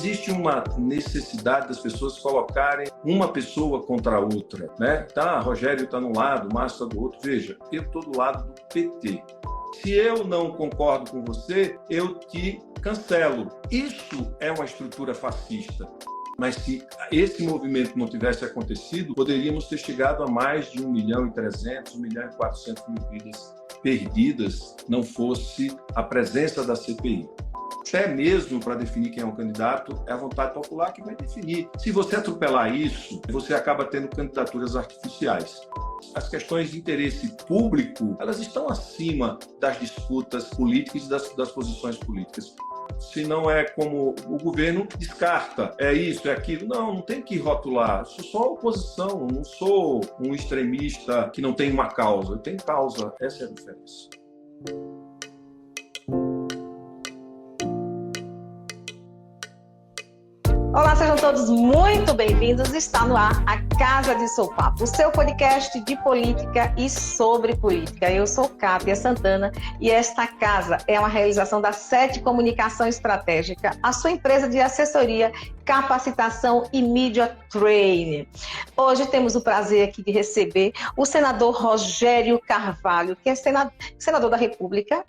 existe uma necessidade das pessoas colocarem uma pessoa contra a outra, né? Tá, Rogério está de um lado, Márcio está do outro. Veja, eu estou do lado do PT. Se eu não concordo com você, eu te cancelo. Isso é uma estrutura fascista. Mas se esse movimento não tivesse acontecido, poderíamos ter chegado a mais de 1.300.000, 1.400.000 vidas perdidas, não fosse a presença da CPI. Até mesmo para definir quem é um candidato, é a vontade popular que vai definir. Se você atropelar isso, você acaba tendo candidaturas artificiais. As questões de interesse público, elas estão acima das disputas políticas e das posições políticas. Se não é como o governo descarta, é isso, é aquilo. Não tem que rotular. Eu sou só oposição, não sou um extremista que não tem uma causa. Eu tenho causa, essa é a diferença. Olá, sejam todos muito bem-vindos. Está no ar a Casa de Sou Papo, o seu podcast de política e sobre política. Eu sou Kátia Santana e esta casa é uma realização da SET Comunicação Estratégica, a sua empresa de assessoria, capacitação e media training. Hoje temos o prazer aqui de receber o senador Rogério Carvalho, que é senador da República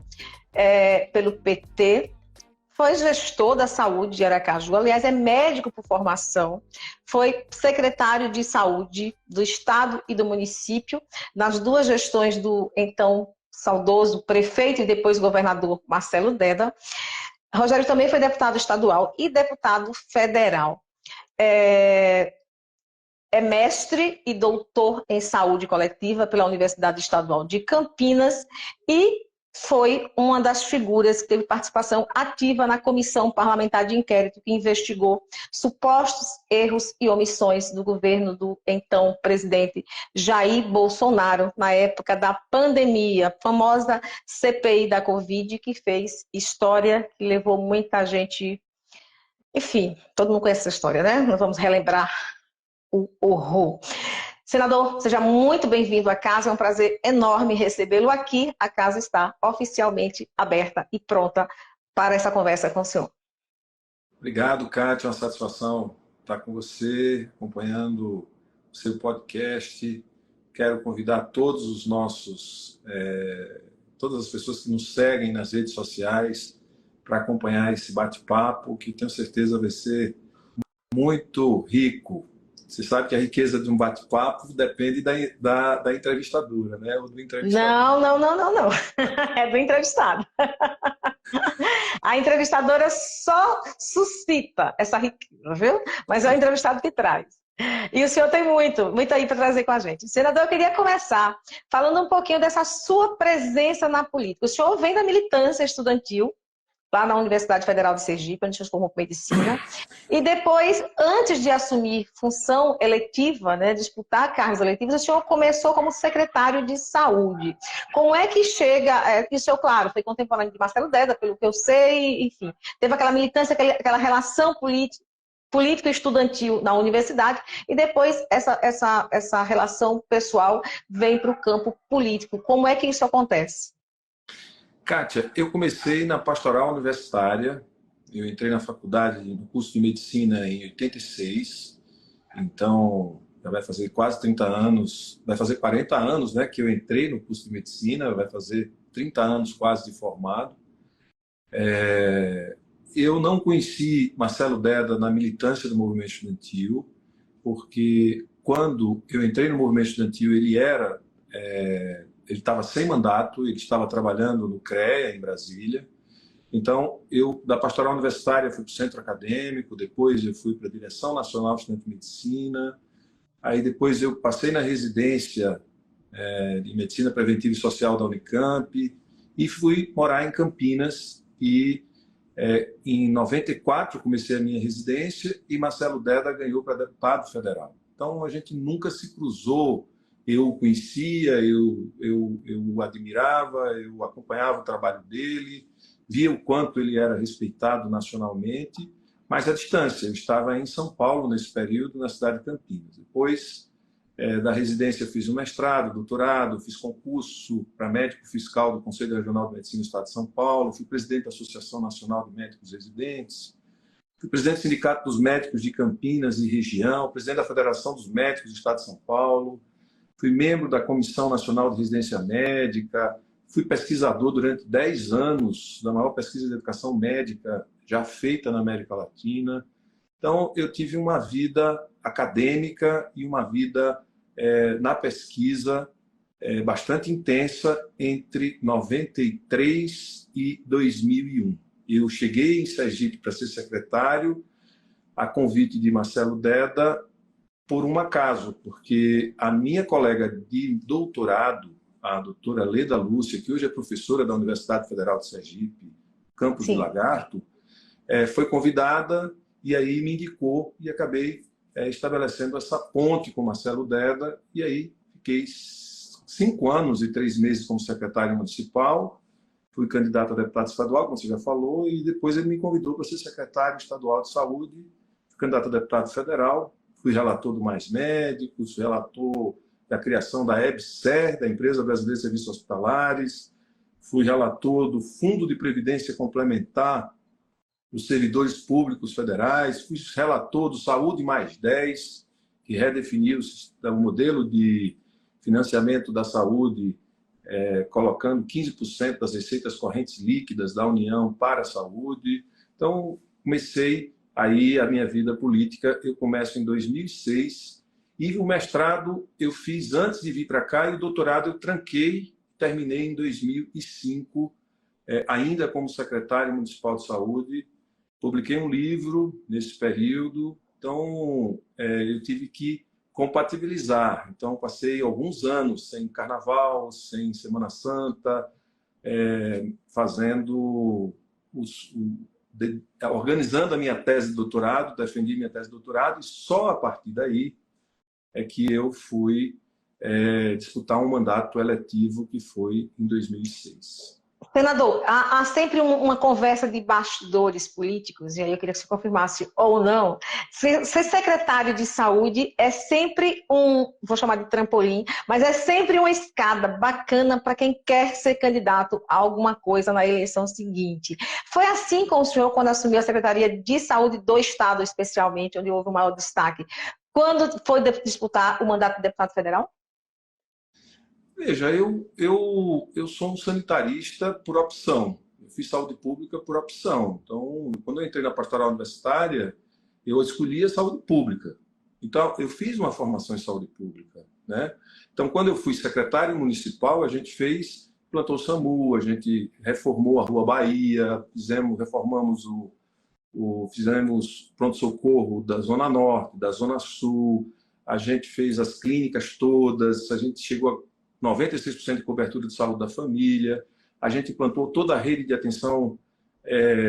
pelo PT. Foi gestor da saúde de Aracaju, aliás, é médico por formação, foi secretário de saúde do estado e do município, nas duas gestões do então saudoso prefeito e depois governador Marcelo Deda. Rogério também foi deputado estadual e deputado federal. É mestre e doutor em saúde coletiva pela Universidade Estadual de Campinas e foi uma das figuras que teve participação ativa na comissão parlamentar de inquérito que investigou supostos erros e omissões do governo do então presidente Jair Bolsonaro na época da pandemia, a famosa CPI da Covid, que fez história, que levou muita gente... Enfim, todo mundo conhece essa história, né? Não vamos relembrar o horror. Senador, seja muito bem-vindo à casa, é um prazer enorme recebê-lo aqui. A casa está oficialmente aberta e pronta para essa conversa com o senhor. Obrigado, Kátia, é uma satisfação estar com você, acompanhando o seu podcast. Quero convidar todos os nossos, todas as pessoas que nos seguem nas redes sociais para acompanhar esse bate-papo, que tenho certeza vai ser muito rico. Você sabe que a riqueza de um bate-papo depende da entrevistadora, né? Ou do entrevistador. Não. É do entrevistado. A entrevistadora só suscita essa riqueza, viu? Mas é o entrevistado que traz. E o senhor tem muito aí para trazer com a gente. Senador, eu queria começar falando um pouquinho dessa sua presença na política. O senhor vem da militância estudantil, lá na Universidade Federal de Sergipe, onde se formou com medicina. E depois, antes de assumir função eletiva, né, disputar cargos eletivos, o senhor começou como secretário de saúde. Como é que chega... Isso, claro, foi contemporâneo de Marcelo Deda, pelo que eu sei, enfim. Teve aquela militância, aquela relação político-estudantil na universidade, e depois essa relação pessoal vem para o campo político. Como é que isso acontece? Kátia, eu comecei na pastoral universitária, eu entrei na faculdade, no curso de medicina em 86, então já vai fazer quase 30 anos, vai fazer 40 anos, né, que eu entrei no curso de medicina, vai fazer 30 anos quase de formado. Eu não conheci Marcelo Deda na militância do movimento estudantil, porque quando eu entrei no movimento estudantil ele estava sem mandato, ele estava trabalhando no CREA, em Brasília. Então, eu, da pastoral universitária, fui para o centro acadêmico, depois eu fui para a Direção Nacional de Estudante de Medicina, aí depois eu passei na residência de Medicina Preventiva e Social da Unicamp e fui morar em Campinas e em 94 comecei a minha residência e Marcelo Deda ganhou para deputado federal. Então, a gente nunca se cruzou. Eu o conhecia, eu o admirava, eu acompanhava o trabalho dele, via o quanto ele era respeitado nacionalmente, mas à distância. Eu estava em São Paulo nesse período, na cidade de Campinas. Depois da residência fiz um mestrado, doutorado, fiz concurso para médico fiscal do Conselho Regional de Medicina do Estado de São Paulo, fui presidente da Associação Nacional de Médicos Residentes, Fui presidente do Sindicato dos Médicos de Campinas e região, presidente da Federação dos Médicos do Estado de São Paulo, fui membro da Comissão Nacional de Residência Médica, fui pesquisador durante 10 anos da maior pesquisa de educação médica já feita na América Latina. Então, eu tive uma vida acadêmica e uma vida na pesquisa bastante intensa entre 93 e 2001. Eu cheguei em Sergipe para ser secretário, a convite de Marcelo Deda, por um acaso, porque a minha colega de doutorado, a doutora Leda Lúcia, que hoje é professora da Universidade Federal de Sergipe, campus de Lagarto, foi convidada e aí me indicou e acabei estabelecendo essa ponte com Marcelo Deda, e aí fiquei 5 anos e 3 meses como secretário municipal, fui candidato a deputado estadual, como você já falou, e depois ele me convidou para ser secretário estadual de saúde, fui candidato a deputado federal, fui relator do Mais Médicos, relator da criação da EBSER, da Empresa Brasileira de Serviços Hospitalares, fui relator do Fundo de Previdência Complementar dos Servidores Públicos Federais, fui relator do Saúde Mais 10, que redefiniu o modelo de financiamento da saúde, colocando 15% das receitas correntes líquidas da União para a saúde. Então, comecei aí a minha vida política. Eu começo em 2006 e o mestrado eu fiz antes de vir para cá e o doutorado eu tranquei, terminei em 2005, ainda como secretário municipal de saúde. Publiquei um livro nesse período, então eu tive que compatibilizar. Então, passei alguns anos sem carnaval, sem Semana Santa, organizando a minha tese de doutorado, defendi minha tese de doutorado, e só a partir daí é que eu fui disputar um mandato eletivo, que foi em 2006. Senador, há sempre uma conversa de bastidores políticos, e aí eu queria que você confirmasse ou não. Ser secretário de saúde é sempre vou chamar de trampolim, mas é sempre uma escada bacana para quem quer ser candidato a alguma coisa na eleição seguinte. Foi assim com o senhor quando assumiu a Secretaria de Saúde do Estado, especialmente, onde houve o maior destaque, quando foi disputar o mandato de deputado federal? Veja, eu sou um sanitarista por opção. Eu fiz saúde pública por opção. Então, quando eu entrei na pastoral universitária, eu escolhi a saúde pública. Então, eu fiz uma formação em saúde pública, né? Então, quando eu fui secretário municipal, a gente plantou o SAMU, a gente reformou a Rua Bahia, fizemos pronto-socorro da Zona Norte, da Zona Sul, a gente fez as clínicas todas, a gente chegou a 96% de cobertura de saúde da família, a gente implantou toda a rede de atenção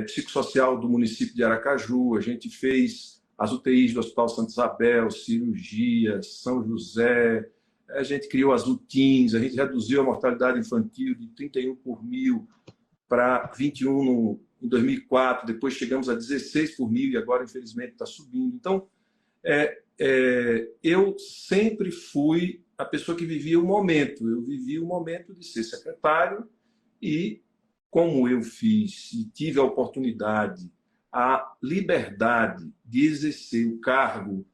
psicossocial do município de Aracaju, a gente fez as UTIs do Hospital Santa Isabel, cirurgias, São José, a gente criou as UTINs, a gente reduziu a mortalidade infantil de 31 por mil para 21 em 2004, depois chegamos a 16 por mil e agora, infelizmente, está subindo. Então, eu sempre fui a pessoa que vivia o momento. Eu vivi o momento de ser secretário e, como eu fiz e tive a oportunidade, a liberdade de exercer o cargo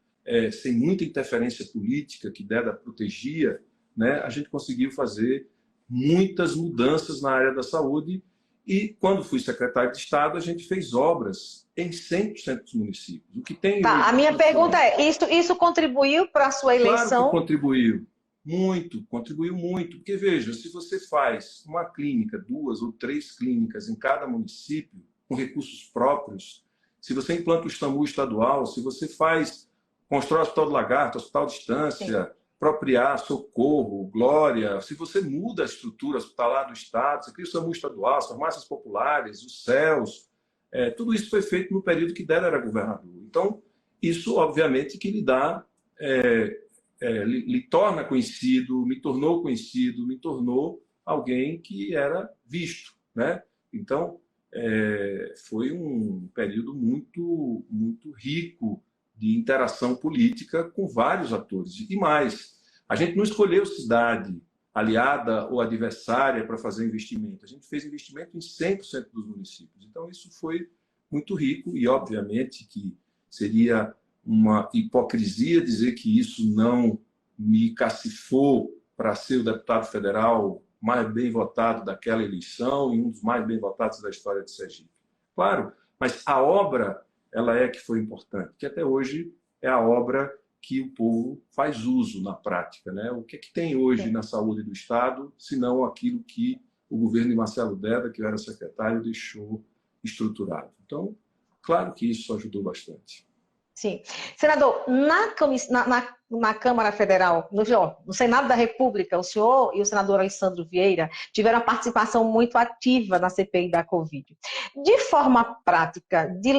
sem muita interferência política que Deda protegia, né, a gente conseguiu fazer muitas mudanças na área da saúde. E, quando fui secretário de Estado, a gente fez obras em 100% dos municípios. O que tem Tá, hoje, a minha pergunta é, isso contribuiu para a sua eleição? Claro que contribuiu. Muito, contribuiu muito. Porque, veja, se você faz uma clínica, 2 ou 3 clínicas em cada município, com recursos próprios, se você implanta o SAMU estadual, se você constrói o Hospital do Lagarto, Hospital de Distância, sim, Propriar, Socorro, Glória, se você muda a estrutura hospitalar do Estado, você cria o SAMU estadual, as farmácias populares, os CELS, tudo isso foi feito no período que Deda era governador. Então, isso, obviamente, que lhe dá, lhe torna conhecido, me tornou conhecido, me tornou alguém que era visto, né? Então, foi um período muito, muito rico de interação política com vários atores. E mais, a gente não escolheu cidade aliada ou adversária para fazer investimento. A gente fez investimento em 100% dos municípios. Então, isso foi muito rico e, obviamente, que seria uma hipocrisia dizer que isso não me cacifou para ser o deputado federal mais bem votado daquela eleição e um dos mais bem votados da história de Sergipe. Claro, mas a obra, ela é que foi importante, que até hoje é a obra que o povo faz uso na prática, né? O que é que tem hoje na saúde do Estado, se não aquilo que o governo de Marcelo Deda, que eu era secretário, deixou estruturado. Então, claro que isso ajudou bastante. Sim. Senador, na Câmara Federal, no Senado da República, o senhor e o senador Alessandro Vieira tiveram uma participação muito ativa na CPI da Covid. De forma prática, de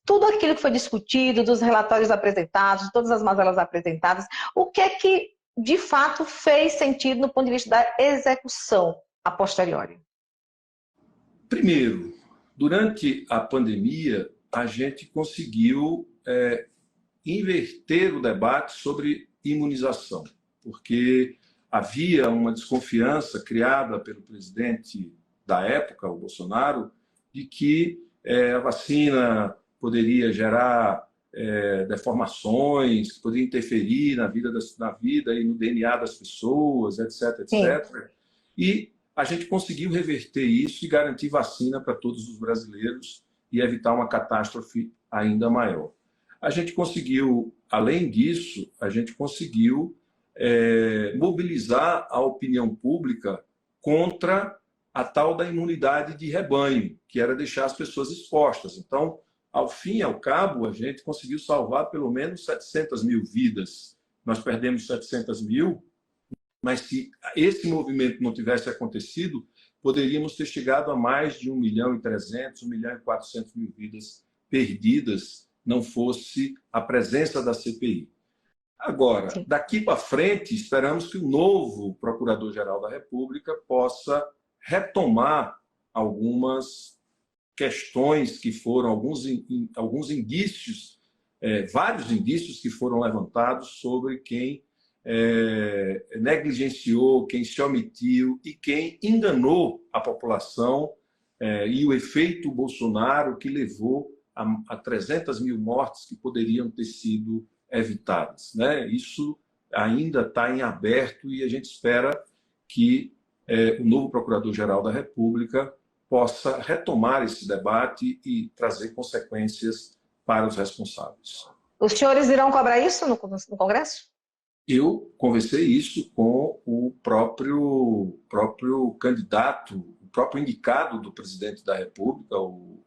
tudo aquilo que foi discutido, dos relatórios apresentados, de todas as mazelas apresentadas, o que é que, de fato, fez sentido no ponto de vista da execução a posteriori? Primeiro, durante a pandemia, a gente conseguiu inverter o debate sobre imunização, porque havia uma desconfiança criada pelo presidente da época, o Bolsonaro, de que a vacina poderia gerar deformações, que poderia interferir na vida e no DNA das pessoas, etc, etc. Sim. E a gente conseguiu reverter isso e garantir vacina para todos os brasileiros e evitar uma catástrofe ainda maior. A gente conseguiu, além disso, a gente conseguiu mobilizar a opinião pública contra a tal da imunidade de rebanho, que era deixar as pessoas expostas. Então, ao fim e ao cabo, a gente conseguiu salvar pelo menos 700 mil vidas. Nós perdemos 700 mil, mas se esse movimento não tivesse acontecido, poderíamos ter chegado a mais de 1.300.000, 1.400.000 vidas perdidas, não fosse a presença da CPI. Agora, daqui para frente, esperamos que o novo Procurador-Geral da República possa retomar algumas questões que foram, alguns indícios, vários indícios que foram levantados sobre quem negligenciou, quem se omitiu e quem enganou a população e o efeito Bolsonaro que levou a 300 mil mortes que poderiam ter sido evitadas, né? Isso ainda está em aberto e a gente espera que o novo Procurador-Geral da República possa retomar esse debate e trazer consequências para os responsáveis. Os senhores irão cobrar isso no Congresso? Eu conversei isso com o próprio candidato, o próprio indicado do presidente da República, o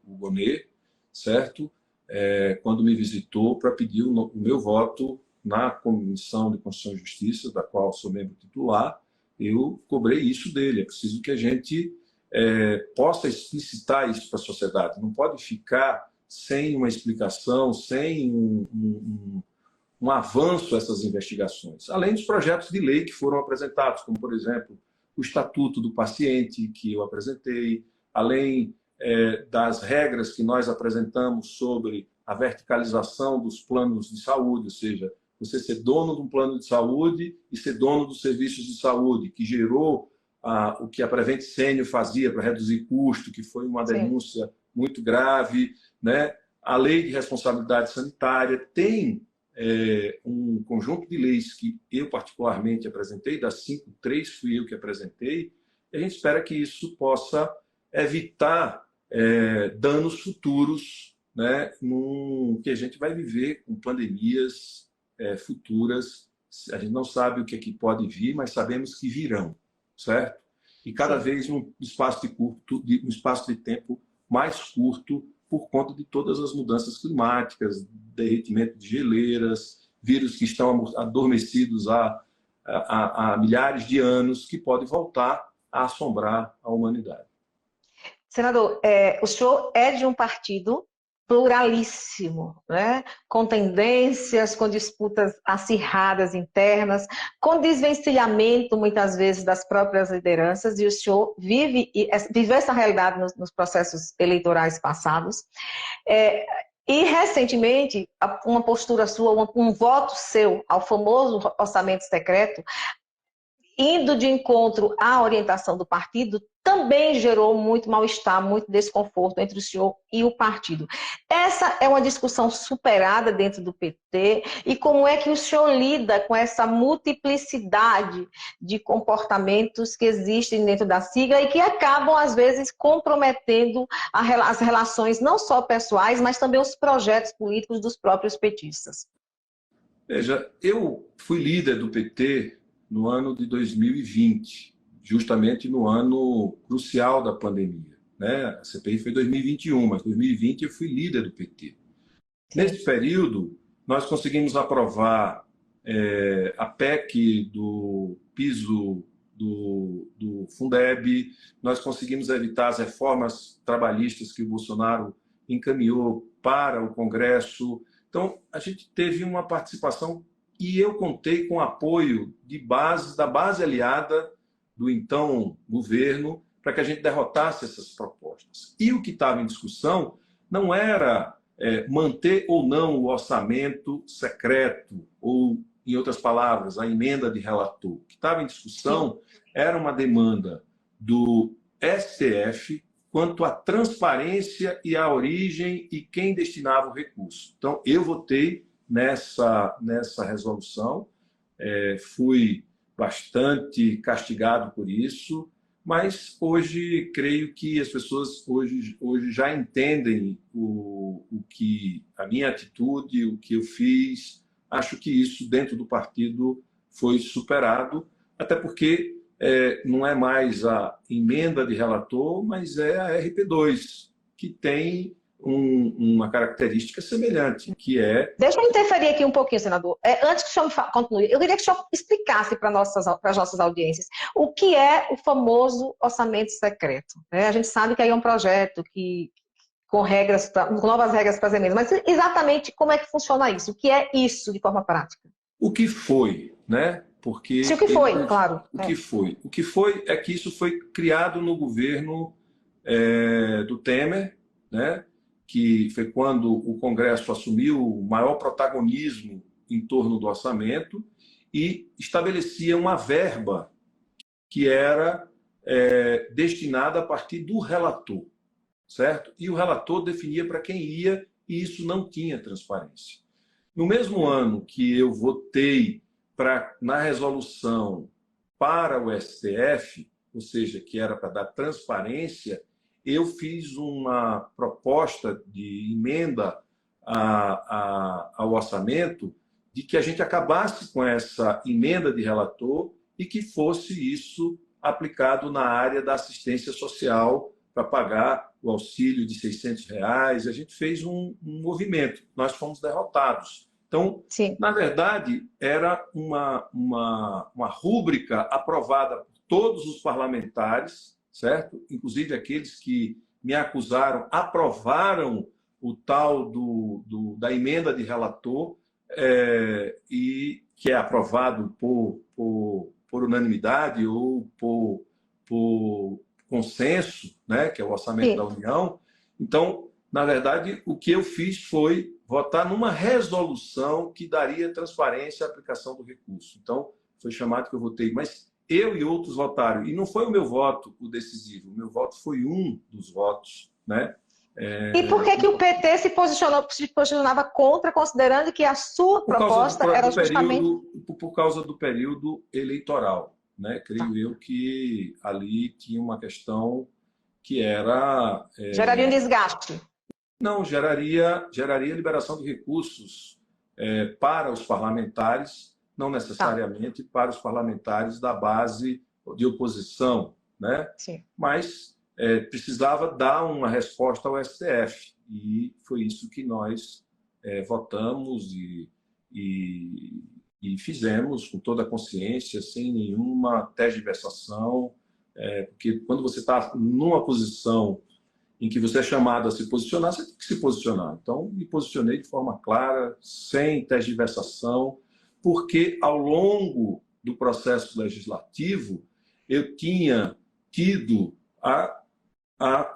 Gonê, certo? Quando me visitou para pedir o meu voto na Comissão de Constituição e Justiça, da qual sou membro titular, eu cobrei isso dele. É preciso que a gente possa explicitar isso para a sociedade. Não pode ficar sem uma explicação, sem um avanço a essas investigações. Além dos projetos de lei que foram apresentados, como, por exemplo, o Estatuto do Paciente, que eu apresentei, além das regras que nós apresentamos sobre a verticalização dos planos de saúde, ou seja, você ser dono de um plano de saúde e ser dono dos serviços de saúde, que gerou o que a Prevent Senior fazia para reduzir custo, que foi uma denúncia muito grave, né? A Lei de Responsabilidade Sanitária tem um conjunto de leis que eu particularmente apresentei, das 5, 3 fui eu que apresentei, e a gente espera que isso possa evitar danos futuros, né, que a gente vai viver com pandemias futuras. A gente não sabe o que é que pode vir, mas sabemos que virão, certo? E cada vez um espaço de tempo mais curto por conta de todas as mudanças climáticas, derretimento de geleiras, vírus que estão adormecidos há milhares de anos, que podem voltar a assombrar a humanidade. Senador, o senhor é de um partido pluralíssimo, né? Com tendências, com disputas acirradas internas, com desvencilhamento, muitas vezes, das próprias lideranças, e o senhor viveu essa realidade nos processos eleitorais passados. E, recentemente, uma postura sua, um voto seu ao famoso orçamento secreto, indo de encontro à orientação do partido, também gerou muito mal-estar, muito desconforto entre o senhor e o partido. Essa é uma discussão superada dentro do PT, e como é que o senhor lida com essa multiplicidade de comportamentos que existem dentro da sigla e que acabam, às vezes, comprometendo as relações não só pessoais, mas também os projetos políticos dos próprios petistas? Veja, eu fui líder do PT no ano de 2020, justamente no ano crucial da pandemia, né? A CPI foi em 2021, mas em 2020 eu fui líder do PT. Nesse período, nós conseguimos aprovar a PEC do piso do Fundeb, nós conseguimos evitar as reformas trabalhistas que o Bolsonaro encaminhou para o Congresso. Então, a gente teve uma participação e eu contei com o apoio da base aliada do então governo para que a gente derrotasse essas propostas. E o que estava em discussão não era manter ou não o orçamento secreto, ou, em outras palavras, a emenda de relator. O que estava em discussão era uma demanda do STF quanto à transparência e à origem e quem destinava o recurso. Então, eu votei nessa resolução, fui bastante castigado por isso, mas hoje creio que as pessoas hoje já entendem o que a minha atitude, o que eu fiz. Acho que isso dentro do partido foi superado, até porque não é mais a emenda de relator, mas é a RP2, que tem uma característica semelhante, que é... Deixa eu interferir aqui um pouquinho, senador. Antes que o senhor continue, eu queria que o senhor explicasse para as nossas audiências o que é o famoso orçamento secreto. A gente sabe que aí é um projeto com novas regras para as emendas, mas exatamente como é que funciona isso? O que é isso de forma prática? O que foi, né? Porque o que foi, claro. O que foi é que isso foi criado no governo do Temer, né? Que foi quando o Congresso assumiu o maior protagonismo em torno do orçamento e estabelecia uma verba que era destinada a partir do relator, certo? E o relator definia para quem ia, e isso não tinha transparência. No mesmo ano que eu votei na resolução para o STF, ou seja, que era para dar transparência, eu fiz uma proposta de emenda ao orçamento de que a gente acabasse com essa emenda de relator e que fosse isso aplicado na área da assistência social para pagar o auxílio de R$600. A gente fez um movimento, nós fomos derrotados. Então, sim, na verdade, era uma rúbrica aprovada por todos os parlamentares, certo? Inclusive aqueles que me acusaram aprovaram o tal da emenda de relator, e que é aprovado por unanimidade ou por consenso, né? Que é o orçamento da União. Então, na verdade, o que eu fiz foi votar numa resolução que daria transparência à aplicação do recurso. Então, foi chamado que eu votei, mas eu e outros votaram. E não foi o meu voto o decisivo, o meu voto foi um dos votos, né? E por que o PT se posicionava contra, considerando que a sua proposta era justamente... Por causa do período eleitoral, né? Creio eu que ali tinha uma questão que era... Geraria um desgaste. Não, geraria liberação de recursos para os parlamentares, não necessariamente para os parlamentares da base de oposição, né? Sim. Mas precisava dar uma resposta ao STF, e foi isso que nós votamos e fizemos com toda a consciência, sem nenhuma tergiversação, porque quando você está numa posição em que você é chamado a se posicionar, você tem que se posicionar. Então, me posicionei de forma clara, sem tergiversação, porque ao longo do processo legislativo eu tinha tido a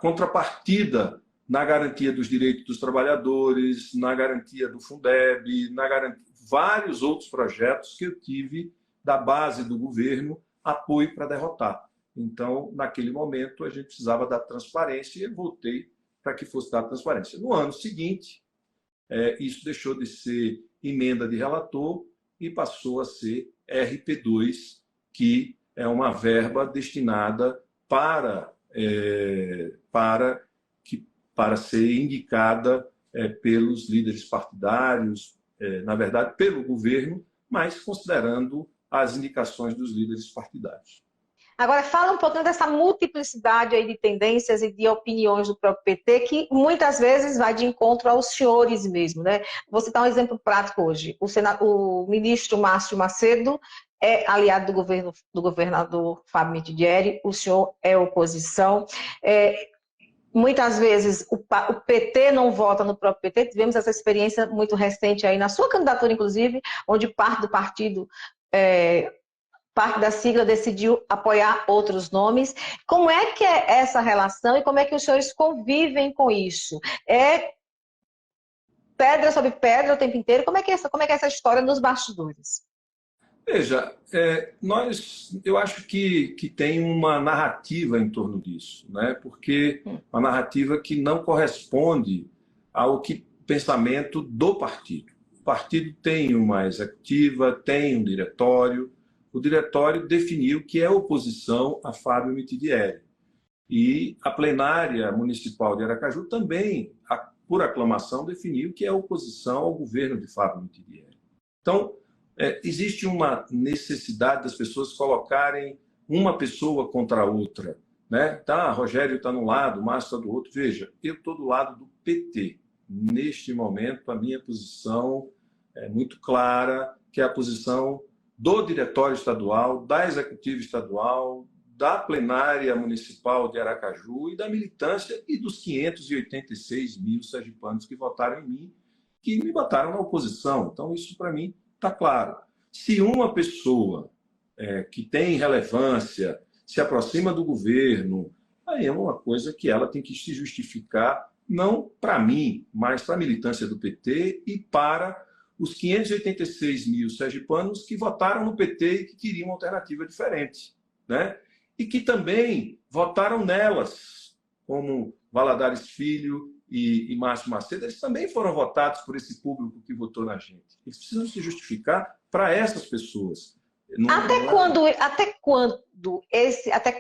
contrapartida na garantia dos direitos dos trabalhadores, na garantia do Fundeb, vários outros projetos que eu tive da base do governo apoio para derrotar. Então, naquele momento, a gente precisava dar transparência e eu voltei para que fosse dada transparência. No ano seguinte, isso deixou de ser emenda de relator e passou a ser RP2, que é uma verba destinada para ser indicada pelos líderes partidários, na verdade, pelo governo, mas considerando as indicações dos líderes partidários. Agora, fala um pouquinho dessa multiplicidade aí de tendências e de opiniões do próprio PT, que muitas vezes vai de encontro aos senhores mesmo, né? Vou citar um exemplo prático hoje. O ministro Márcio Macedo é aliado do governador Fábio Mitidieri, o senhor é oposição. Muitas vezes o PT não vota no próprio PT, tivemos essa experiência muito recente aí na sua candidatura, inclusive, onde parte do partido, parte da sigla decidiu apoiar outros nomes. Como é que é essa relação e como é que os senhores convivem com isso? É pedra sobre pedra o tempo inteiro? Como é que é essa história nos bastidores? Veja, eu acho que tem uma narrativa em torno disso, né? Porque uma narrativa que não corresponde ao pensamento do partido. O partido tem uma executiva, tem um diretório. O diretório definiu que é oposição a Fábio Mitidieri. E a plenária municipal de Aracaju também, por aclamação, definiu que é oposição ao governo de Fábio Mitidieri. Então, existe uma necessidade das pessoas colocarem uma pessoa contra a outra, né? Tá, Rogério está num lado, Márcio está do outro. Veja, eu estou do lado do PT. Neste momento, a minha posição é muito clara, que é a posição do diretório estadual, da executiva estadual, da plenária municipal de Aracaju e da militância e dos 586 mil sergipanos que votaram em mim, que me botaram na oposição. Então, isso para mim está claro. Se uma pessoa que tem relevância se aproxima do governo, aí é uma coisa que ela tem que se justificar, não para mim, mas para a militância do PT e para os 586 mil sergipanos que votaram no PT e que queriam uma alternativa diferente, né? E que também votaram nelas, como Valadares Filho e Márcio Macedo, eles também foram votados por esse público que votou na gente. Eles precisam se justificar para essas pessoas. Até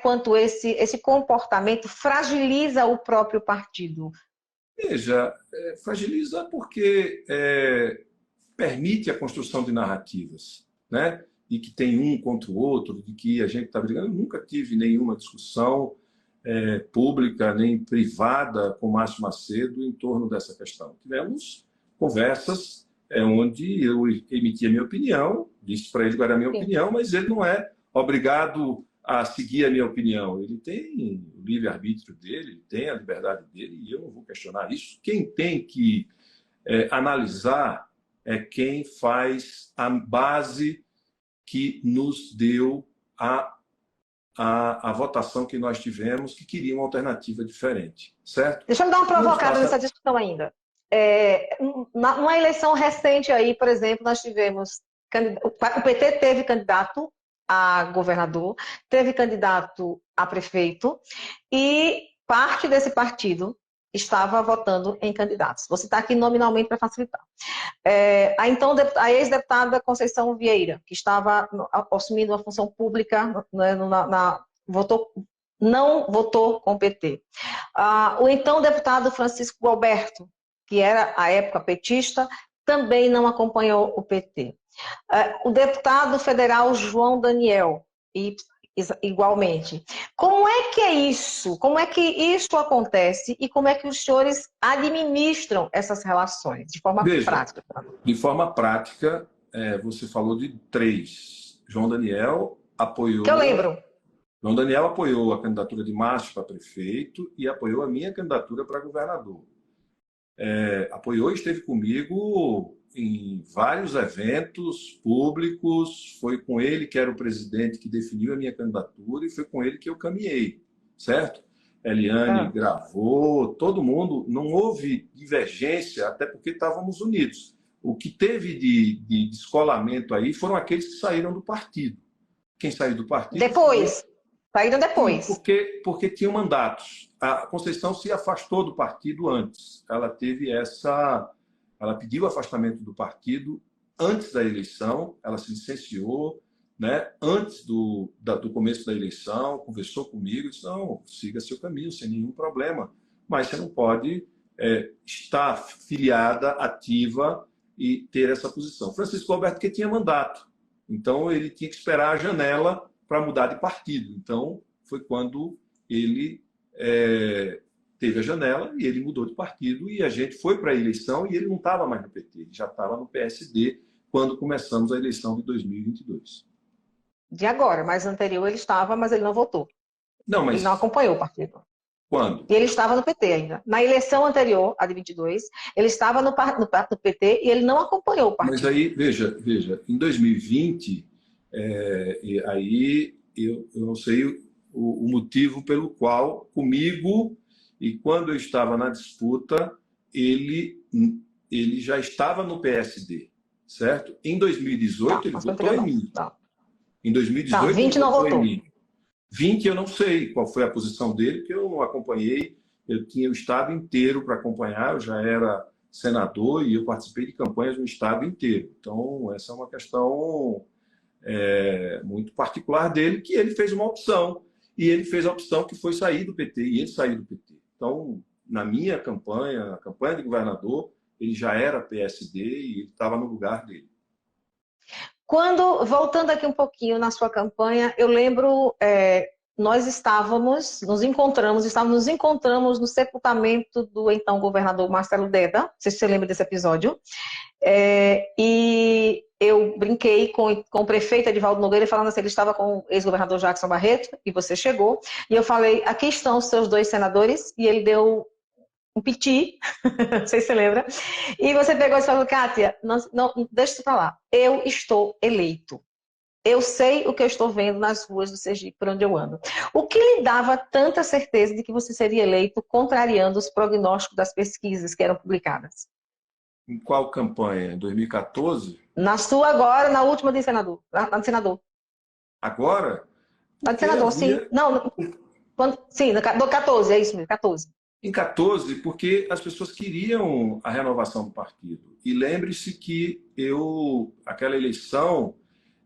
quanto esse comportamento fragiliza o próprio partido? Veja, fragiliza porque permite a construção de narrativas, né? E que tem um contra o outro, de que a gente está brigando. Eu nunca tive nenhuma discussão pública nem privada com Márcio Macedo em torno dessa questão. Tivemos conversas onde eu emiti a minha opinião, disse para ele qual era a minha opinião, mas ele não é obrigado a seguir a minha opinião. Ele tem o livre-arbítrio dele, ele tem a liberdade dele, e eu não vou questionar isso. Quem tem que analisar é quem faz a base que nos deu a votação que nós tivemos, que queria uma alternativa diferente, certo? Deixa eu dar uma provocada nessa discussão ainda. Numa eleição recente aí, por exemplo, nós tivemos... O PT teve candidato a governador, teve candidato a prefeito, e parte desse partido estava votando em candidatos. Vou citar aqui nominalmente para facilitar. A ex-deputada Conceição Vieira, que estava assumindo uma função pública, né, não votou com o PT. O então deputado Francisco Gualberto, que era, à época, petista, também não acompanhou o PT. O deputado federal João Daniel, igualmente. Como é que é isso? Como é que isso acontece e como é que os senhores administram essas relações de forma prática? De forma prática, você falou de 3. João Daniel apoiou... Que eu lembro. João Daniel apoiou a candidatura de Márcio para prefeito e apoiou a minha candidatura para governador. Apoiou e esteve comigo em vários eventos públicos, foi com ele que era o presidente que definiu a minha candidatura e foi com ele que eu caminhei, certo? Eliane gravou, todo mundo, não houve divergência, até porque estávamos unidos. O que teve de descolamento aí foram aqueles que saíram do partido, Quem saiu do partido... Depois. Saíram depois. Porque tinham mandatos. A Conceição se afastou do partido antes. Ela pediu afastamento do partido antes da eleição, ela se licenciou, né? Antes do começo da eleição, conversou comigo e disse, não, siga seu caminho, sem nenhum problema. Mas você não pode estar filiada, ativa e ter essa posição. Francisco Alberto que tinha mandato. Então, ele tinha que esperar a janela para mudar de partido. Então, foi quando ele teve a janela e ele mudou de partido e a gente foi para a eleição e ele não estava mais no PT, ele já estava no PSD quando começamos a eleição de 2022. De agora, mas anterior ele estava, mas ele não votou. Não, mas... Ele não acompanhou o partido. Quando? E ele estava no PT ainda. Na eleição anterior, a de 22, ele estava no PT e ele não acompanhou o partido. Mas aí, veja, em 2020, aí eu não sei o motivo pelo qual, comigo, e quando eu estava na disputa, ele já estava no PSD, certo? Em 2018, ele votou em mim. Em 2018, 20 ele não votou votou. em mim. 20 eu não sei qual foi a posição dele, porque eu não acompanhei. Eu tinha o estado inteiro para acompanhar, eu já era senador e eu participei de campanhas no estado inteiro. Então, essa é uma questão muito particular dele, que ele fez uma opção. E ele fez a opção que foi sair do PT, e ele saiu do PT. Então, na minha campanha, a campanha de governador, ele já era PSD e ele estava no lugar dele. Voltando aqui um pouquinho na sua campanha, eu lembro, nós estávamos nos encontramos no sepultamento do então governador Marcelo Deda, não sei se você lembra desse episódio, e eu brinquei com o prefeito Edivaldo Nogueira, falando assim, ele estava com o ex-governador Jackson Barreto, e você chegou, e eu falei, aqui estão os seus 2 senadores, e ele deu um piti, não sei se você lembra, e você pegou e falou, Kátia, não, deixa isso pra lá, eu estou eleito. Eu sei o que eu estou vendo nas ruas do Sergipe, por onde eu ando. O que lhe dava tanta certeza de que você seria eleito, contrariando os prognósticos das pesquisas que eram publicadas? Em qual campanha? Em 2014? Na sua agora, na última de senador. Na de senador. Agora? Na de senador, sim. Não, sim, no 14, é isso mesmo, 14. Em 14, porque as pessoas queriam a renovação do partido. E lembre-se que aquela eleição,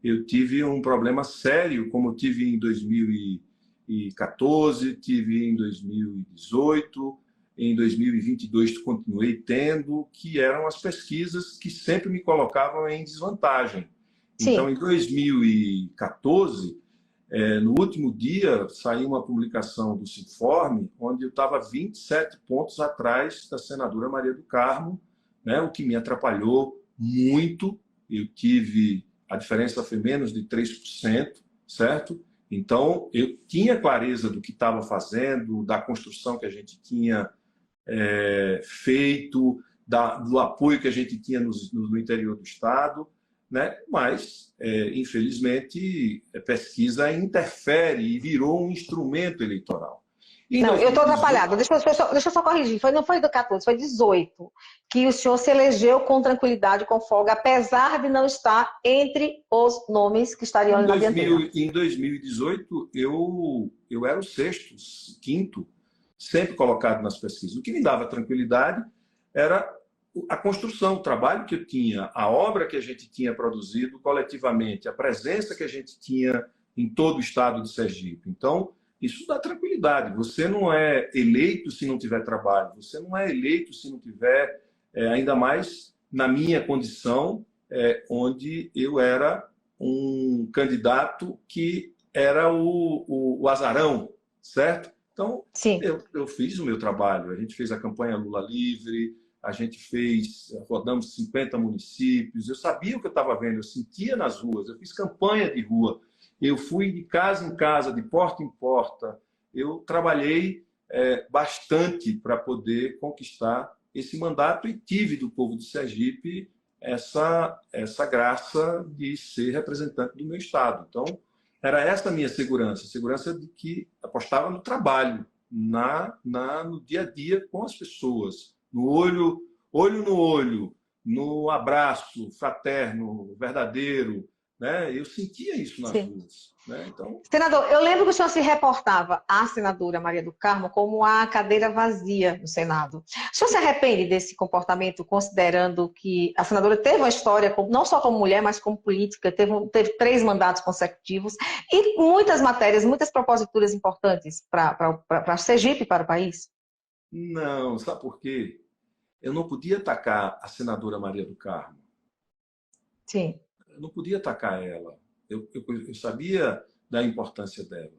eu tive um problema sério, como eu tive em 2014, tive em 2018, em 2022 continuei tendo, que eram as pesquisas que sempre me colocavam em desvantagem. Sim. Então, em 2014, no último dia, saiu uma publicação do Sinforme, onde eu estava 27 pontos atrás da senadora Maria do Carmo, né, o que me atrapalhou muito. A diferença foi menos de 3%, certo? Então, eu tinha clareza do que estava fazendo, da construção que a gente tinha feito, do apoio que a gente tinha no interior do Estado, né? Mas, infelizmente, a pesquisa interfere e virou um instrumento eleitoral. Não, eu estou atrapalhada. Deixa eu só corrigir. Não foi do 14, foi 18. Que o senhor se elegeu com tranquilidade, com folga, apesar de não estar entre os nomes que estariam ali na dianteira. Em 2018, eu era o 6º, 5º, sempre colocado nas pesquisas. O que me dava tranquilidade era a construção, o trabalho que eu tinha, a obra que a gente tinha produzido coletivamente, a presença que a gente tinha em todo o estado de Sergipe. Então, isso dá tranquilidade. Você não é eleito se não tiver trabalho. Você não é eleito se não tiver, ainda mais na minha condição, onde eu era um candidato que era o azarão, certo? Então, eu fiz o meu trabalho. A gente fez a campanha Lula Livre, a gente rodamos 50 municípios. Eu sabia o que eu estava vendo, eu sentia nas ruas. Eu fiz campanha de rua. Eu fui de casa em casa, de porta em porta. Eu trabalhei bastante para poder conquistar esse mandato e tive do povo de Sergipe essa graça de ser representante do meu estado. Então, era essa a minha segurança de que apostava no trabalho, no dia a dia com as pessoas, no olho no olho, no abraço fraterno, verdadeiro, né? Eu sentia isso nas Sim. ruas, né? Então, Senador, eu lembro que o senhor se reportava à senadora Maria do Carmo como a cadeira vazia no Senado. O senhor se arrepende desse comportamento, considerando que a senadora teve uma história, não só como mulher, mas como política, teve 3 mandatos consecutivos e muitas matérias, muitas proposituras importantes para Sergipe e para o país? não, sabe por quê? Eu não podia atacar a senadora Maria do Carmo. Sim. Eu não podia atacar ela. Eu sabia da importância dela.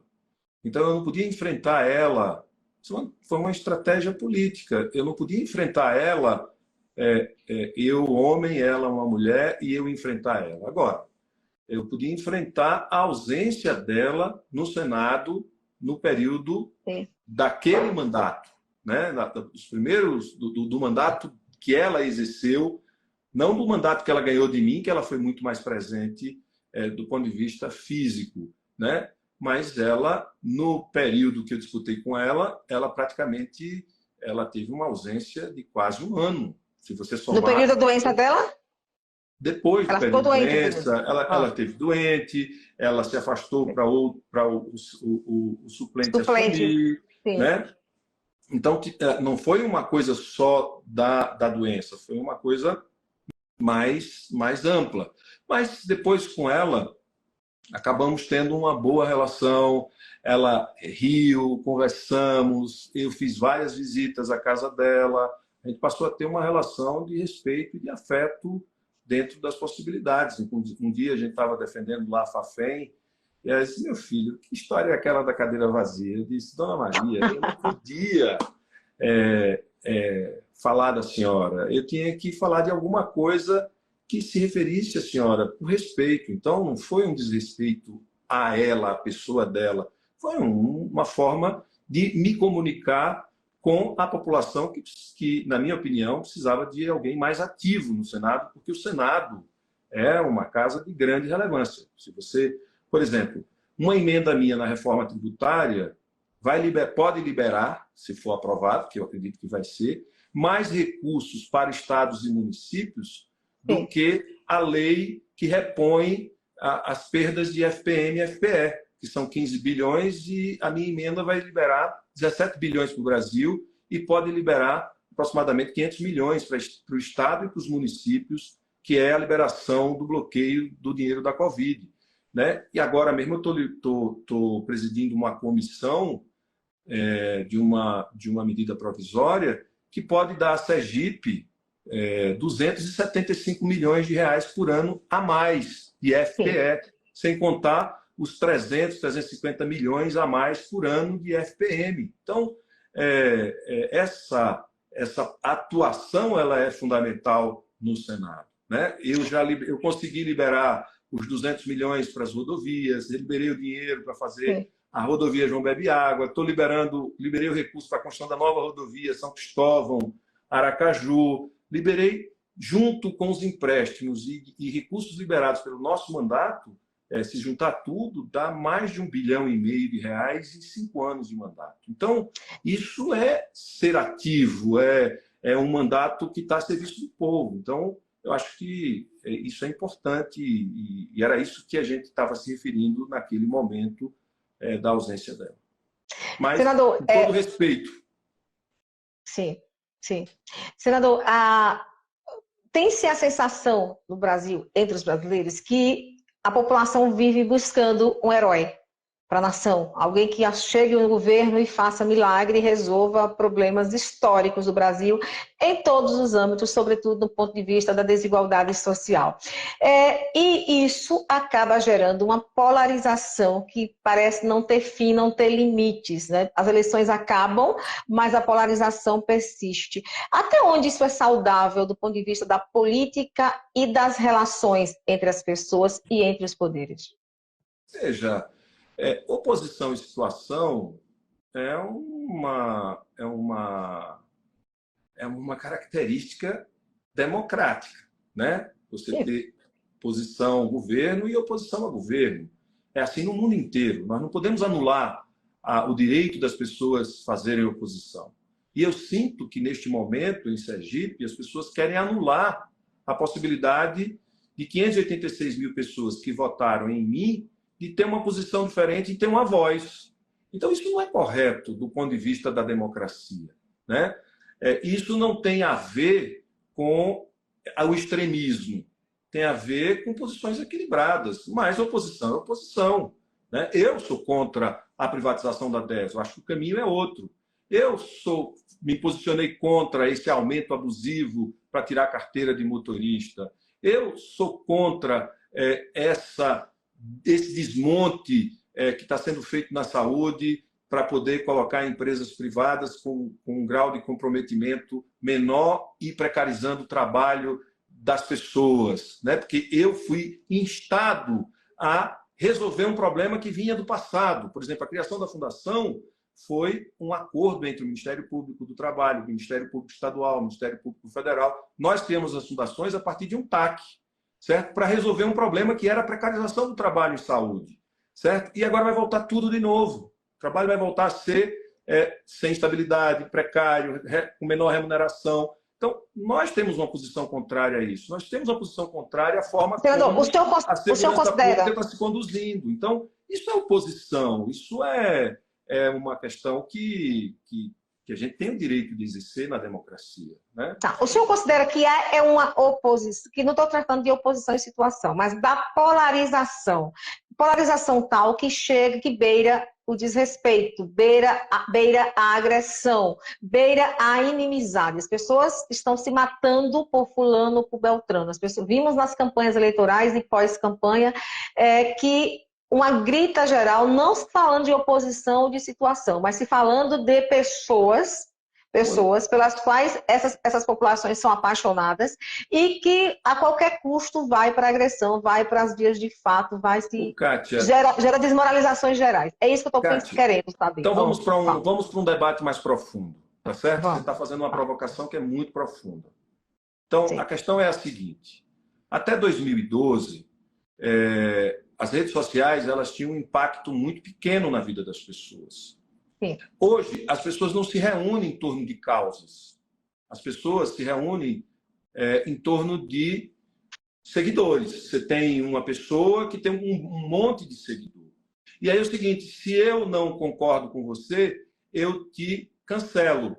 Então, eu não podia enfrentar ela. Foi uma estratégia política. Eu não podia enfrentar ela, eu, homem, ela, uma mulher, e eu enfrentar ela. Agora, eu podia enfrentar a ausência dela no Senado no período Sim. daquele mandato, né? Os primeiros do mandato que ela exerceu, não do mandato que ela ganhou de mim, que ela foi muito mais presente do ponto de vista físico, né? Mas ela, no período que eu disputei com ela, ela teve uma ausência de quase um ano. Se você No período somar, da doença dela? depois do Ela ficou período de doente no período. doença, ela teve doente, ela se afastou para o suplente Suplente. assumir, Sim. né? Então, não foi uma coisa só da doença, foi uma coisa mais ampla. Mas depois, com ela, acabamos tendo uma boa relação. Ela riu, conversamos, eu fiz várias visitas à casa dela. A gente passou a ter uma relação de respeito e de afeto dentro das possibilidades. Um dia a gente estava defendendo lá a Fafem, e ela disse: meu filho, que história é aquela da cadeira vazia? Eu disse: dona Maria, eu não podia falar da senhora, eu tinha que falar de alguma coisa que se referisse à senhora, por respeito. Então, não foi um desrespeito a ela, a pessoa dela, foi uma forma de me comunicar com a população que, na minha opinião, precisava de alguém mais ativo no Senado, porque o Senado é uma casa de grande relevância. Se você, por exemplo, uma emenda minha na reforma tributária pode liberar, se for aprovado, que eu acredito que vai ser, mais recursos para estados e municípios do que a lei que repõe as perdas de FPM e FPE, que são 15 bilhões, e a minha emenda vai liberar 17 bilhões para o Brasil e pode liberar aproximadamente 500 milhões para o Estado e para os municípios, que é a liberação do bloqueio do dinheiro da Covid, né? E agora mesmo eu estou presidindo uma comissão de uma medida provisória que pode dar a Sergipe 275 milhões de reais por ano a mais de FPE, sim, sem contar os 350 milhões a mais por ano de FPM. Então, essa atuação ela é fundamental no Senado, né? Eu consegui liberar os 200 milhões para as rodovias, liberei o dinheiro para fazer, sim, a rodovia João Bebe Água, liberei o recurso para a construção da nova rodovia São Cristóvão, Aracaju, liberei junto com os empréstimos e recursos liberados pelo nosso mandato, se juntar tudo, dá mais de 1,5 bilhão de reais em 5 anos de mandato. Então, isso é ser ativo, é um mandato que está a serviço do povo. Então, eu acho que isso é importante e era isso que a gente estava se referindo naquele momento da ausência dela. Mas, senador, com todo respeito. Sim, sim. Senador, tem-se a sensação no Brasil, entre os brasileiros, que a população vive buscando um herói para a nação, alguém que chegue no governo e faça milagre e resolva problemas históricos do Brasil em todos os âmbitos, sobretudo do ponto de vista da desigualdade social. E isso acaba gerando uma polarização que parece não ter fim, não ter limites, né? As eleições acabam, mas a polarização persiste. Até onde isso é saudável do ponto de vista da política e das relações entre as pessoas e entre os poderes? Veja, oposição e situação é uma característica democrática, né? Você ter posição ao governo e oposição ao governo. É assim no mundo inteiro. Nós não podemos anular o direito das pessoas fazerem oposição. E eu sinto que, neste momento, em Sergipe, as pessoas querem anular a possibilidade de 586 mil pessoas que votaram em mim de ter uma posição diferente e ter uma voz. Então, isso não é correto do ponto de vista da democracia, né? Isso não tem a ver com o extremismo, tem a ver com posições equilibradas, mas oposição é oposição, né? Eu sou contra a privatização da DES, eu acho que o caminho é outro. Me posicionei contra esse aumento abusivo para tirar a carteira de motorista. Eu sou contra esse desmonte que está sendo feito na saúde para poder colocar empresas privadas com um grau de comprometimento menor e precarizando o trabalho das pessoas, né? Porque eu fui instado a resolver um problema que vinha do passado. Por exemplo, a criação da fundação foi um acordo entre o Ministério Público do Trabalho, o Ministério Público Estadual, o Ministério Público Federal. Nós criamos as fundações a partir de um TAC, certo? Para resolver um problema que era a precarização do trabalho em saúde, certo? E agora vai voltar tudo de novo. O trabalho vai voltar a ser sem estabilidade, precário, com menor remuneração. Então, nós temos uma posição contrária a isso. Nós temos uma posição contrária à forma como a segurança pública está se conduzindo. Então, isso é oposição, isso é uma questão que a gente tem o direito de exercer na democracia, né? Tá. O senhor considera que é uma oposição, que não estou tratando de oposição em situação, mas da polarização. Polarização tal que chega, que beira o desrespeito, beira a agressão, beira a inimizade. As pessoas estão se matando por fulano, por Beltrano. Vimos nas campanhas eleitorais e pós-campanha que uma grita geral, não se falando de oposição ou de situação, mas se falando de pessoas pelas quais essas populações são apaixonadas e que a qualquer custo vai para a agressão, vai para as vias de fato, gera desmoralizações gerais. É isso que eu estou querendo saber. Então vamos para um debate mais profundo, tá certo? Você está fazendo uma provocação que é muito profunda. Então, sim, a questão é a seguinte: até 2012, as redes sociais elas tinham um impacto muito pequeno na vida das pessoas. Sim. Hoje, as pessoas não se reúnem em torno de causas. As pessoas se reúnem em torno de seguidores. Você tem uma pessoa que tem um monte de seguidor. E aí é o seguinte: se eu não concordo com você, eu te cancelo.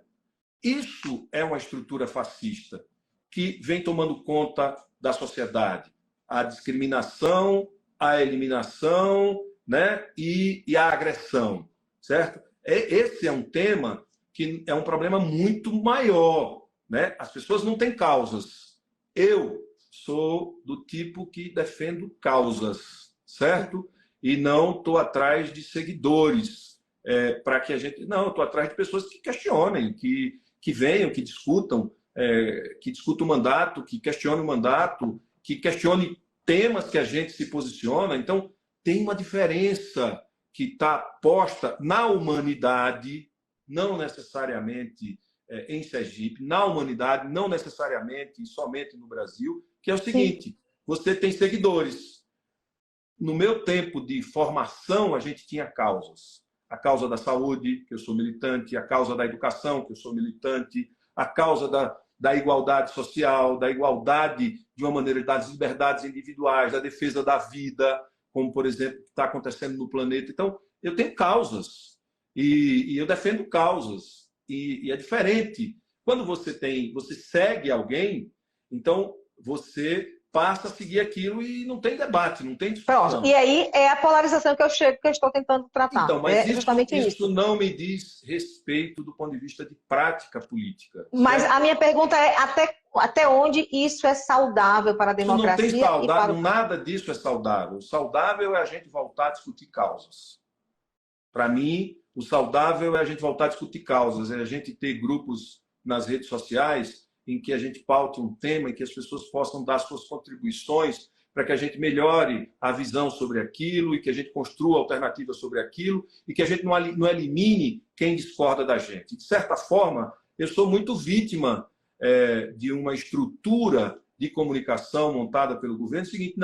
Isso é uma estrutura fascista que vem tomando conta da sociedade. A discriminação, a eliminação, né? e a agressão, certo? Esse é um tema que é um problema muito maior, né? As pessoas não têm causas. Eu sou do tipo que defendo causas, certo? E não estou atrás de seguidores para que a gente... Não, estou atrás de pessoas que questionem, que venham, que discutam o mandato, que questionem o mandato, que questionem temas que a gente se posiciona. Então, tem uma diferença que está posta na humanidade, não necessariamente em Sergipe, na humanidade, não necessariamente e somente no Brasil, que é o seguinte: sim, você tem seguidores. No meu tempo de formação, a gente tinha causas. A causa da saúde, que eu sou militante, a causa da educação, que eu sou militante, a causa da igualdade social, da igualdade de uma maneira das liberdades individuais, da defesa da vida, como, por exemplo, está acontecendo no planeta. Então, eu tenho causas e eu defendo causas. E é diferente. Quando você segue alguém, então você passa a seguir aquilo e não tem debate, não tem discussão. Pronto. E aí é a polarização que eu estou tentando tratar. Então, mas isso não me diz respeito do ponto de vista de prática política. Mas a minha pergunta é até onde isso é saudável para a democracia? Isso não tem saudável, nada disso é saudável. O saudável é a gente voltar a discutir causas. Para mim, o saudável é a gente voltar a discutir causas, é a gente ter grupos nas redes sociais em que a gente paute um tema, em que as pessoas possam dar suas contribuições para que a gente melhore a visão sobre aquilo e que a gente construa alternativas sobre aquilo e que a gente não elimine quem discorda da gente. De certa forma, eu sou muito vítima de uma estrutura de comunicação montada pelo governo. É o seguinte: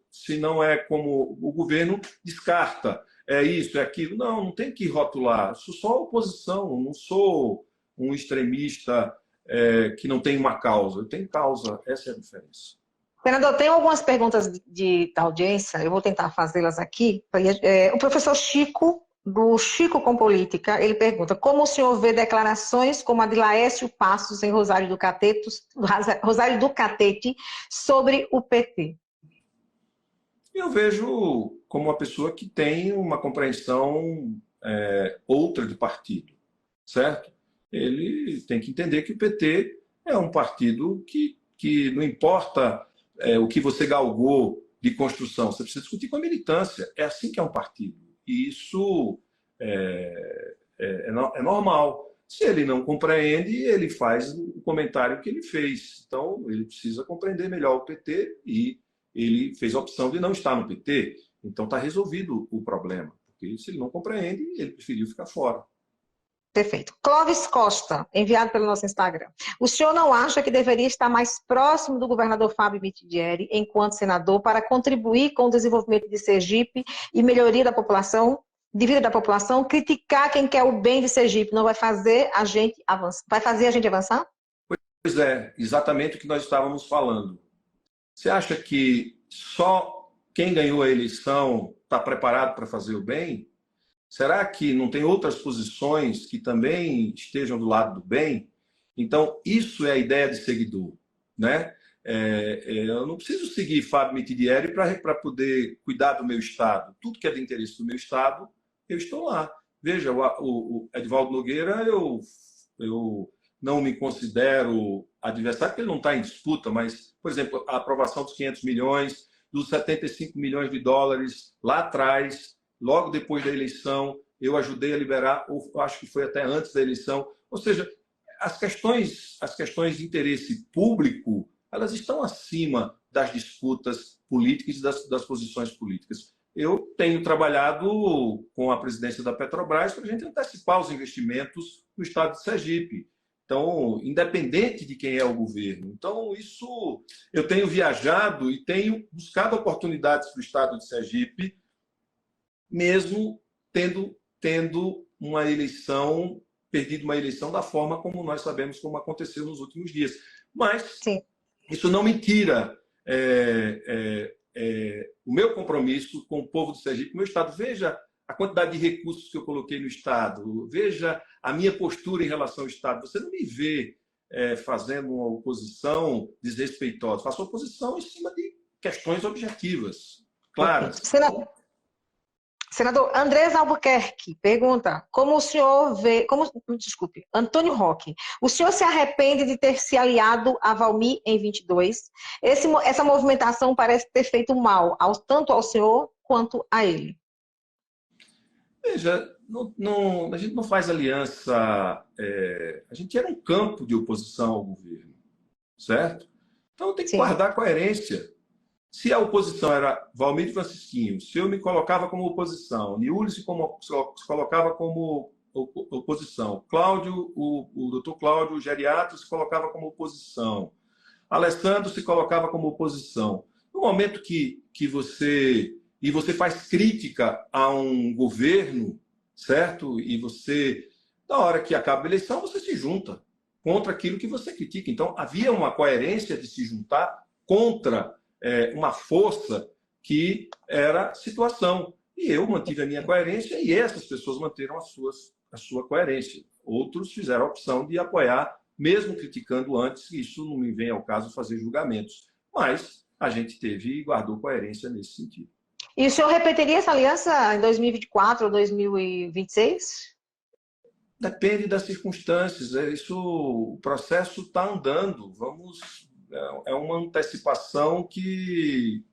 se não é como o governo, descarta. É isso, é aquilo. Não tem que rotular. Eu sou só oposição, não sou um extremista que não tem uma causa. Eu tenho causa, essa é a diferença. Senador, tem algumas perguntas da audiência, eu vou tentar fazê-las aqui. O professor Chico, do Chico com Política, ele pergunta: como o senhor vê declarações como a de Laércio Passos em Rosário do Catete sobre o PT? Eu vejo como uma pessoa que tem uma compreensão outra de partido, certo? Ele tem que entender que o PT é um partido que não importa o que você galgou de construção, você precisa discutir com a militância. É assim que é um partido. E isso é normal. Se ele não compreende, ele faz o comentário que ele fez. Então, ele precisa compreender melhor o PT e ele fez a opção de não estar no PT. Então, está resolvido o problema. Porque se ele não compreende, ele preferiu ficar fora. Perfeito. Clóvis Costa, enviado pelo nosso Instagram. O senhor não acha que deveria estar mais próximo do governador Fábio Mitidieri, enquanto senador, para contribuir com o desenvolvimento de Sergipe e melhoria da população, de vida da população? Criticar quem quer o bem de Sergipe não vai fazer a gente avançar? Vai fazer a gente avançar? Pois é, exatamente o que nós estávamos falando. Você acha que só quem ganhou a eleição está preparado para fazer o bem? Será que não tem outras posições que também estejam do lado do bem? Então, isso é a ideia de seguidor, né? Eu não preciso seguir Fábio Mitidieri para poder cuidar do meu Estado. Tudo que é de interesse do meu Estado, eu estou lá. Veja, o Edivaldo Nogueira, eu não me considero adversário, porque ele não está em disputa, mas, por exemplo, a aprovação dos 500 milhões, dos 75 milhões de dólares lá atrás, logo depois da eleição, eu ajudei a liberar, ou acho que foi até antes da eleição. Ou seja, as questões de interesse público, elas estão acima das disputas políticas e das posições políticas. Eu tenho trabalhado com a presidência da Petrobras para a gente antecipar os investimentos no estado de Sergipe. Então, independente de quem é o governo. Então, isso eu tenho viajado e tenho buscado oportunidades para o estado de Sergipe, mesmo tendo uma eleição, perdido uma eleição da forma como nós sabemos como aconteceu nos últimos dias. Mas sim, isso não me tira o meu compromisso com o povo do Sergipe, meu estado. Veja a quantidade de recursos que eu coloquei no estado, veja a minha postura em relação ao estado. Você não me vê fazendo uma oposição desrespeitosa. Faço oposição em cima de questões objetivas, claras. Senador Andrés Albuquerque pergunta: como o senhor vê, desculpe, Antônio Roque, o senhor se arrepende de ter se aliado a Valmir em 22? Essa movimentação parece ter feito mal, tanto ao senhor quanto a ele. Veja, a gente não faz aliança, a gente era um campo de oposição ao governo, certo? Então tem que guardar coerência. Se a oposição era Valmir Francisquinho, se eu me colocava como oposição, Niulis se colocava como oposição, Cláudio, o doutor Cláudio Geriatro se colocava como oposição, Alessandro se colocava como oposição. No momento que você faz crítica a um governo, certo? E você, na hora que acaba a eleição, você se junta contra aquilo que você critica. Então, havia uma coerência de se juntar contra uma força que era situação. E eu mantive a minha coerência e essas pessoas manteram a sua coerência. Outros fizeram a opção de apoiar, mesmo criticando antes, isso não me vem ao caso fazer julgamentos. Mas a gente teve e guardou coerência nesse sentido. E o senhor repetiria essa aliança em 2024 ou 2026? Depende das circunstâncias. O processo está andando. É uma antecipação que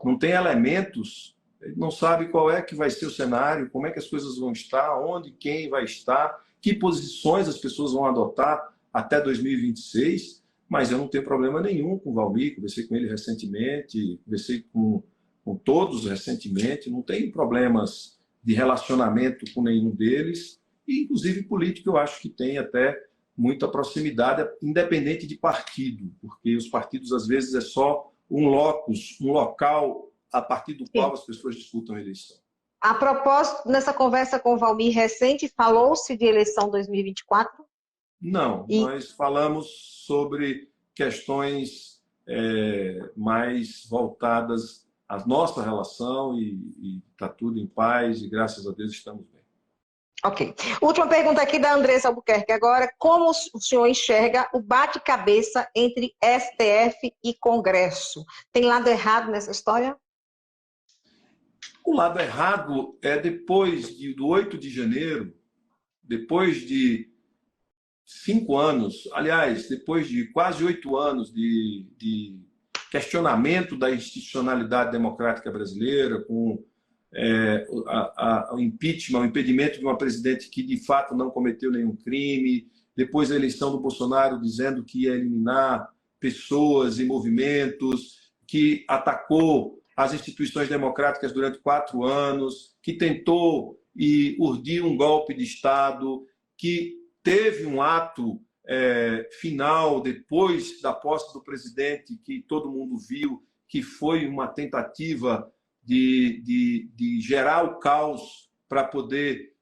não tem elementos, ele não sabe qual é que vai ser o cenário, como é que as coisas vão estar, onde, quem vai estar, que posições as pessoas vão adotar até 2026, mas eu não tenho problema nenhum com o Valmir, conversei com ele recentemente, conversei com todos recentemente, não tenho problemas de relacionamento com nenhum deles, e inclusive político eu acho que tem até muita proximidade, independente de partido, porque os partidos, às vezes, é só um local a partir do qual as pessoas disputam a eleição. A propósito, nessa conversa com o Valmir recente, falou-se de eleição 2024? Não, nós falamos sobre questões mais voltadas à nossa relação e está tudo em paz e, graças a Deus, estamos bem. Ok. Última pergunta aqui da Andressa Albuquerque agora. Como o senhor enxerga o bate-cabeça entre STF e Congresso? Tem lado errado nessa história? O lado errado é depois do 8 de janeiro, depois de 5 anos, aliás, depois de quase 8 anos de questionamento da institucionalidade democrática brasileira, com o impeachment, o impedimento de uma presidente que de fato não cometeu nenhum crime, depois a eleição do Bolsonaro dizendo que ia eliminar pessoas e movimentos, que atacou as instituições democráticas durante 4 anos, que tentou e urdiu um golpe de Estado, que teve um ato final depois da posse do presidente que todo mundo viu, que foi uma tentativa de gerar o caos para poder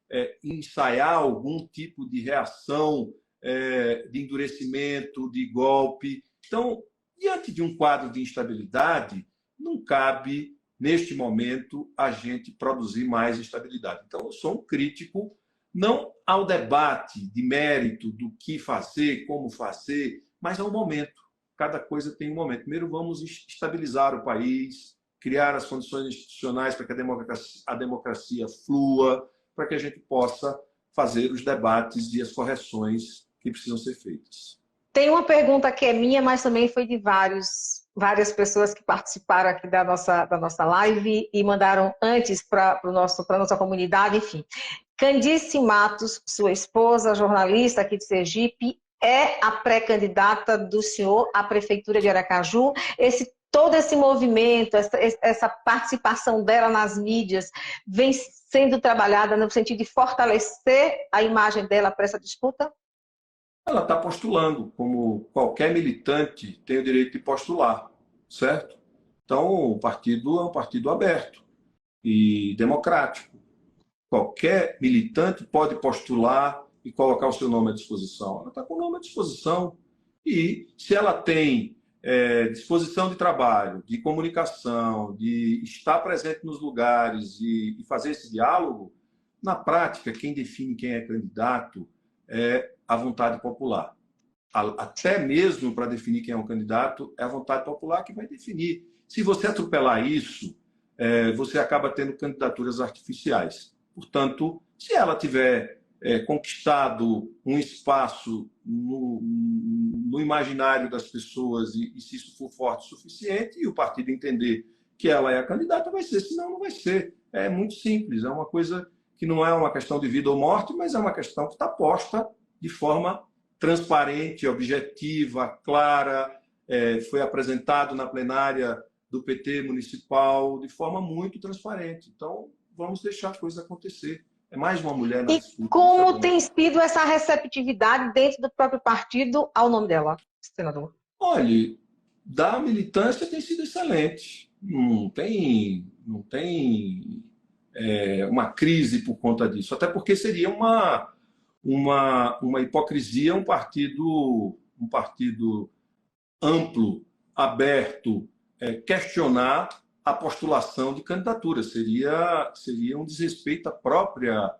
ensaiar algum tipo de reação, de endurecimento, de golpe. Então, diante de um quadro de instabilidade, não cabe, neste momento, a gente produzir mais instabilidade. Então, eu sou um crítico, não ao debate de mérito do que fazer, como fazer, mas ao momento. Cada coisa tem um momento. Primeiro, vamos estabilizar o país, criar as condições institucionais para que a democracia flua, para que a gente possa fazer os debates e as correções que precisam ser feitas. Tem uma pergunta que é minha, mas também foi de várias pessoas que participaram aqui da nossa live e mandaram antes para a nossa comunidade, enfim. Candice Matos, sua esposa, jornalista aqui de Sergipe, é a pré-candidata do senhor à Prefeitura de Aracaju. Todo esse movimento, essa participação dela nas mídias vem sendo trabalhada no sentido de fortalecer a imagem dela para essa disputa? Ela está postulando, como qualquer militante tem o direito de postular, certo? Então, o partido é um partido aberto e democrático. Qualquer militante pode postular e colocar o seu nome à disposição. Ela está com o nome à disposição. E se ela tem disposição de trabalho, de comunicação, de estar presente nos lugares e fazer esse diálogo, na prática, quem define quem é candidato é a vontade popular. Até mesmo para definir quem é um candidato, é a vontade popular que vai definir. Se você atropelar isso, você acaba tendo candidaturas artificiais. Portanto, se ela tiver conquistado um espaço no imaginário das pessoas e se isso for forte o suficiente e o partido entender que ela é a candidata, vai ser, senão não vai ser. É muito simples, é uma coisa que não é uma questão de vida ou morte, mas é uma questão que está posta de forma transparente, objetiva, clara, foi apresentado na plenária do PT municipal de forma muito transparente. Então, vamos deixar a coisa acontecer. É mais uma mulher na disputa. E como tem sido essa receptividade dentro do próprio partido ao nome dela, senador? Olha, da militância tem sido excelente. Não tem uma crise por conta disso. Até porque seria uma hipocrisia um partido amplo, aberto, questionar a postulação de candidatura. Seria um desrespeito à própria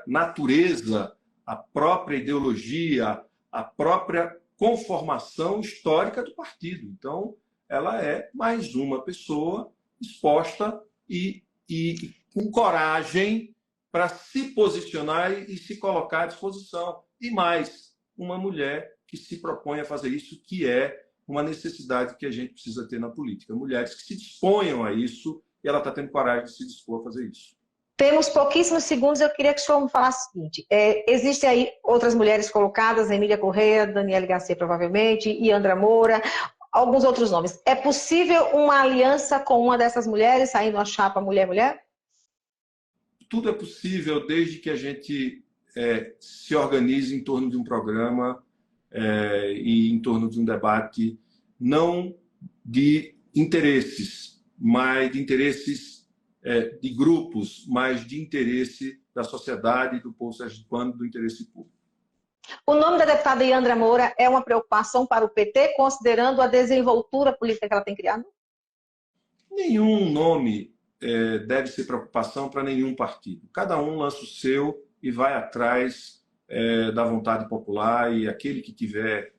natureza, à própria ideologia, à própria conformação histórica do partido. Então, ela é mais uma pessoa exposta e com coragem para se posicionar e se colocar à disposição. E mais, uma mulher que se propõe a fazer isso, que é uma necessidade que a gente precisa ter na política. Mulheres que se disponham a isso, e ela está tendo coragem de se dispor a fazer isso. Temos pouquíssimos segundos, eu queria que o senhor me falasse o seguinte. Existem aí outras mulheres colocadas, Emília Correia, Daniele Garcia, provavelmente, e Andra Moura, alguns outros nomes. É possível uma aliança com uma dessas mulheres, saindo a chapa mulher-mulher? Tudo é possível, desde que a gente se organize em torno de um programa e em torno de um debate, não de interesses, mas de interesses de grupos, mas de interesse da sociedade, do povo sergipano, do interesse público. O nome da deputada Yandra Moura é uma preocupação para o PT, considerando a desenvoltura política que ela tem criado? Nenhum nome deve ser preocupação para nenhum partido. Cada um lança o seu e vai atrás da vontade popular, e aquele que tiver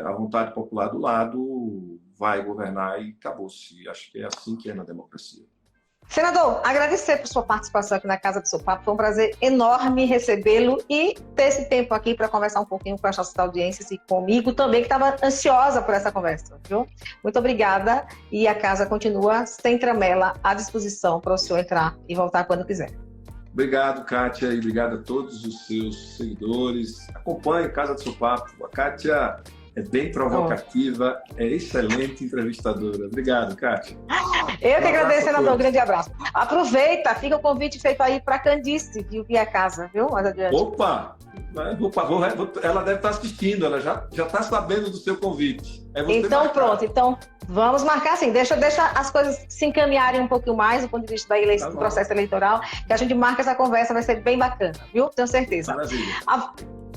a vontade popular do lado vai governar e acabou-se. Acho que é assim que é na democracia. Senador, agradecer por sua participação aqui na Casa do Seu Papo. Foi um prazer enorme recebê-lo e ter esse tempo aqui para conversar um pouquinho com as nossas audiências e comigo também, que estava ansiosa por essa conversa, viu? Muito obrigada, e a casa continua sem tramela à disposição para o senhor entrar e voltar quando quiser. Obrigado, Kátia, e obrigado a todos os seus seguidores. Acompanhe Casa do Seu Papo. A Kátia é bem provocativa, é excelente entrevistadora. Obrigado, Kátia. Eu que agradeço, senador. Um grande abraço. Aproveita, fica o convite feito aí para Candice, de ouvir a casa, viu? Mais adiante. Opa! Ela deve estar assistindo, ela já está sabendo do seu convite. Então, pronto. Então, vamos marcar assim. Deixa as coisas se encaminharem um pouquinho mais do ponto de vista da eleição, do processo eleitoral, que a gente marca essa conversa, vai ser bem bacana, viu? Tenho certeza. Maravilha.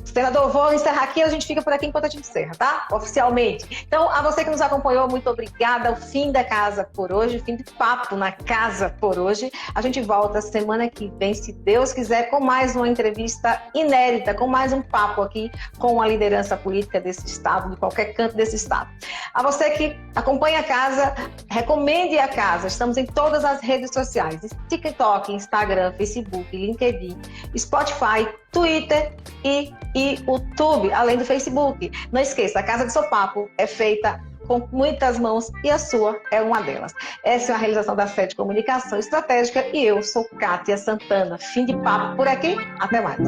Senador, vou encerrar aqui, a gente fica por aqui enquanto a gente encerra, tá? Oficialmente. Então, a você que nos acompanhou, muito obrigada. O fim da casa por hoje, o fim do papo na casa por hoje. A gente volta semana que vem, se Deus quiser, com mais uma entrevista inédita, com mais um papo aqui com a liderança política desse estado, de qualquer canto desse estado. A você que acompanha a casa, recomende a casa. Estamos em todas as redes sociais: TikTok, Instagram, Facebook, LinkedIn, Spotify, Twitter e YouTube, além do Facebook. Não esqueça, a Casa do Seu Papo é feita com muitas mãos e a sua é uma delas. Essa é uma realização da Fed Comunicação Estratégica e eu sou Kátia Santana. Fim de papo por aqui, até mais.